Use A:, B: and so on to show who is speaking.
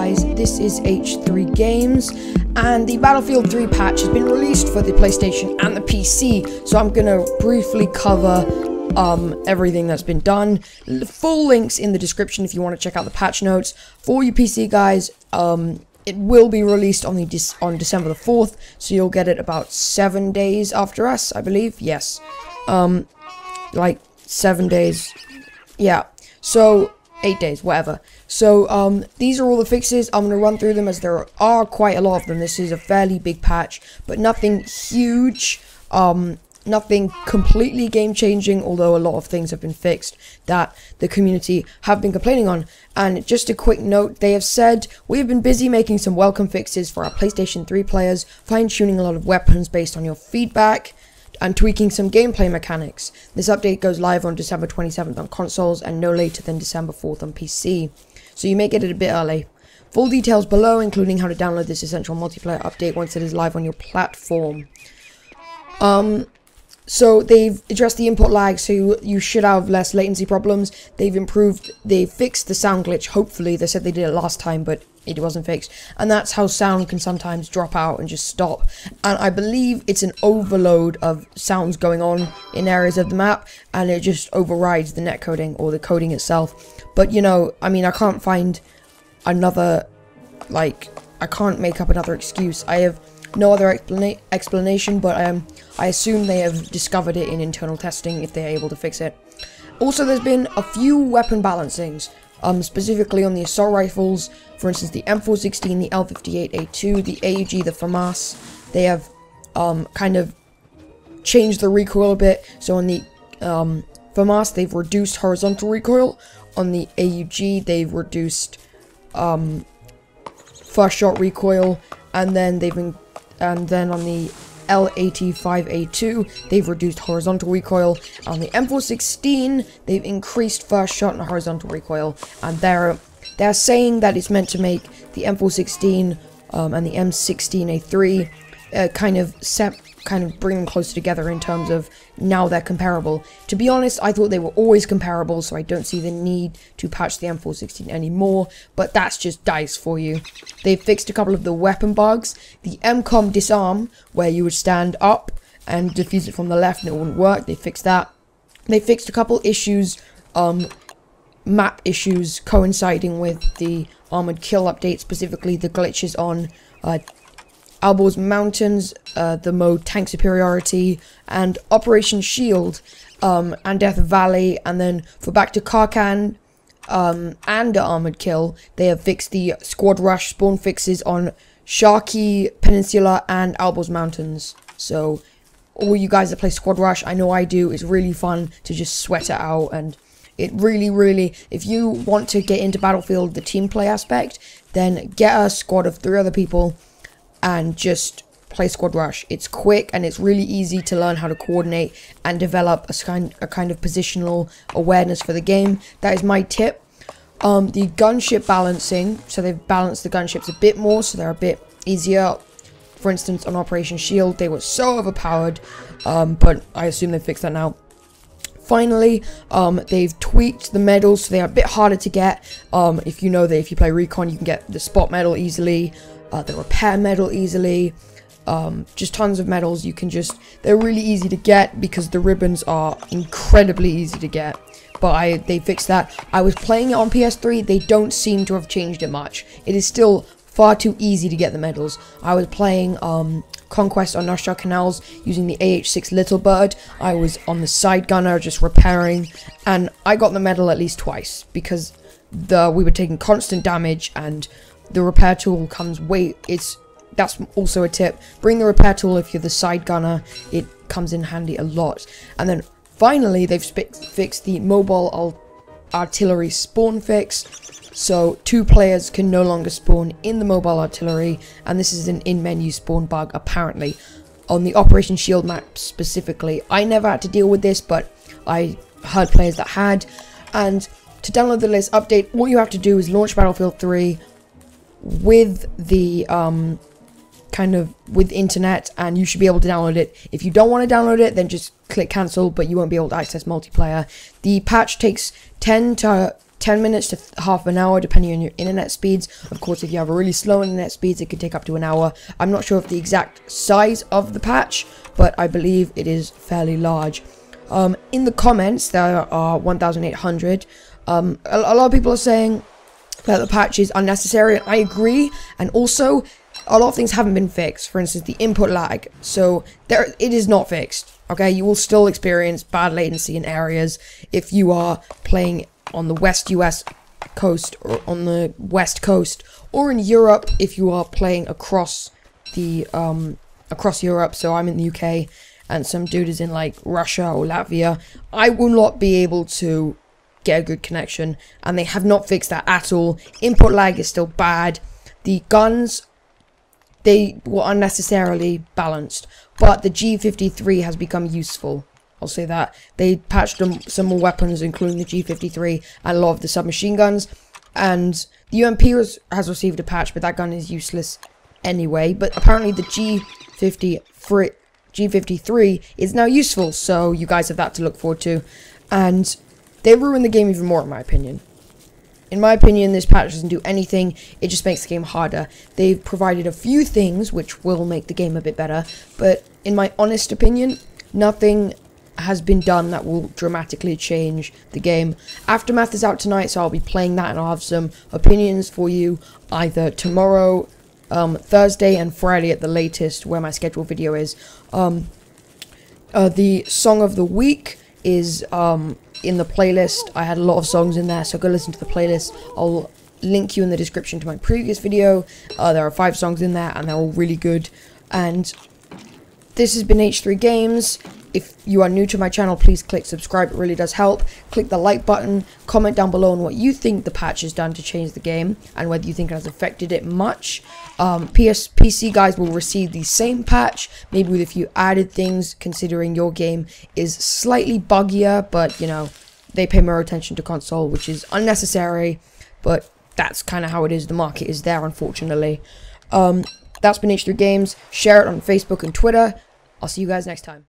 A: guys, this is H3 Games, and the Battlefield 3 patch has been released for the PlayStation and the PC, so I'm gonna briefly cover everything that's been done. Full links in the description if you want to check out the patch notes. For you PC guys, it will be released on December the 4th, so you'll get it about 7 days after us, I believe. Yes, like 7 days. Yeah, so 8 days, whatever. So these are all the fixes. I'm going to run through them as there are quite a lot of them. This is a fairly big patch, but nothing huge, nothing completely game-changing, although a lot of things have been fixed that the community have been complaining on. And just a quick note, they have said, we have been busy making some welcome fixes for our PlayStation 3 players, fine-tuning a lot of weapons based on your feedback, and tweaking some gameplay mechanics. This update goes live on December 27th on consoles and no later than December 4th on PC, so you may get it a bit early. Full details below, including how to download this essential multiplayer update once it is live on your platform. So they've addressed the input lag, so you should have less latency problems. They've fixed the sound glitch, hopefully. They said they did it last time, but it wasn't fixed. And that's how sound can sometimes drop out and just stop. And I believe it's an overload of sounds going on in areas of the map, and it just overrides the netcoding or the coding itself. But, you know, I mean, I can't find another, like, I can't make up another excuse. I have no other explanation, but I assume they have discovered it in internal testing if they're able to fix it. Also, there's been a few weapon balancings, specifically on the assault rifles. For instance, the M416, the L58A2, the AUG, the FAMAS. They have kind of changed the recoil a bit. So on the FAMAS, they've reduced horizontal recoil. On the AUG, they've reduced first shot recoil, and then on the L85A2, they've reduced horizontal recoil. On the M416, they've increased first shot and horizontal recoil, and they're saying that it's meant to make the M416 and the M16A3 kind of bring them closer together in terms of now they're comparable. To be honest, I thought they were always comparable, so I don't see the need to patch the M416 anymore, but that's just DICE for you. They've fixed a couple of the weapon bugs. The MCOM disarm, where you would stand up and defuse it from the left and it wouldn't work, they fixed that. They fixed a couple issues, map issues coinciding with the Armored Kill update, specifically the glitches on Alborz Mountains, the mode Tank Superiority, and Operation Shield, and Death Valley. And then for back to Karkan and Armored Kill, they have fixed the Squad Rush spawn fixes on Sharkey Peninsula and Alborz Mountains. So all you guys that play Squad Rush, I know I do, it's really fun to just sweat it out, and it really, if you want to get into Battlefield, the team play aspect, then get a squad of 3 other people and just play Squad Rush. It's quick and it's really easy to learn how to coordinate and develop a kind of positional awareness for the game. That is my tip. The gunship balancing, so they've balanced the gunships a bit more, so they're a bit easier. For instance, on Operation Shield, they were so overpowered, but I assume they fixed that now. Finally, they've tweaked the medals, so they are a bit harder to get. If you know that if you play Recon, you can get the spot medal easily, the repair medal easily, just tons of medals. They're really easy to get because the ribbons are incredibly easy to get, but they fixed that. I was playing it on PS3, they don't seem to have changed it much. It is still far too easy to get the medals. I was playing Conquest on Noshar Canals using the AH6 Little Bird. I was on the side gunner just repairing, and I got the medal at least twice because we were taking constant damage, and the repair tool comes that's also a tip. Bring the repair tool if you're the side gunner. It comes in handy a lot. And then finally, they've fixed the mobile artillery spawn fix. So 2 players can no longer spawn in the mobile artillery, and this is an in-menu spawn bug apparently. On the Operation Shield map specifically, I never had to deal with this, but I heard players that had. And to download the latest update, all you have to do is launch Battlefield 3 with the with internet, and you should be able to download it. If you don't want to download it, then just click cancel, but you won't be able to access multiplayer. The patch takes 10 to 10 minutes to half an hour, depending on your internet speeds. Of course, if you have a really slow internet speeds, it could take up to an hour. I'm not sure of the exact size of the patch, but I believe it is fairly large. In the comments, there are 1,800. A lot of people are saying that the patch is unnecessary, and I agree. And also, a lot of things haven't been fixed. For instance, the input lag. So it is not fixed. Okay, you will still experience bad latency in areas if you are playing on the West US coast or on the West Coast, or in Europe if you are playing across the across Europe. So I'm in the UK, and some dude is in like Russia or Latvia. I will not be able to get a good connection, and they have not fixed that at all. Input lag is still bad. The guns, they were unnecessarily balanced, but the G53 has become useful. I'll say that. They patched some more weapons, including the G53 and a lot of the submachine guns. And the UMP has received a patch, but that gun is useless anyway. But apparently the G53 is now useful, so you guys have that to look forward to. And they ruined the game even more, in my opinion. In my opinion, this patch doesn't do anything. It just makes the game harder. They've provided a few things which will make the game a bit better, but in my honest opinion, nothing has been done that will dramatically change the game. Aftermath is out tonight, so I'll be playing that, and I'll have some opinions for you either tomorrow, Thursday, and Friday at the latest, where my scheduled video is. The song of the week is in the playlist. I had a lot of songs in there, so go listen to the playlist. I'll link you in the description to my previous video. There are 5 songs in there, and they're all really good. And this has been H3 Games. If you are new to my channel, please click subscribe. It really does help. Click the like button. Comment down below on what you think the patch has done to change the game, and whether you think it has affected it much. PC guys will receive the same patch, maybe with a few added things, considering your game is slightly buggier, but, you know, they pay more attention to console, which is unnecessary, but that's kind of how it is. The market is there, unfortunately. That's been H3 Games. Share it on Facebook and Twitter. I'll see you guys next time.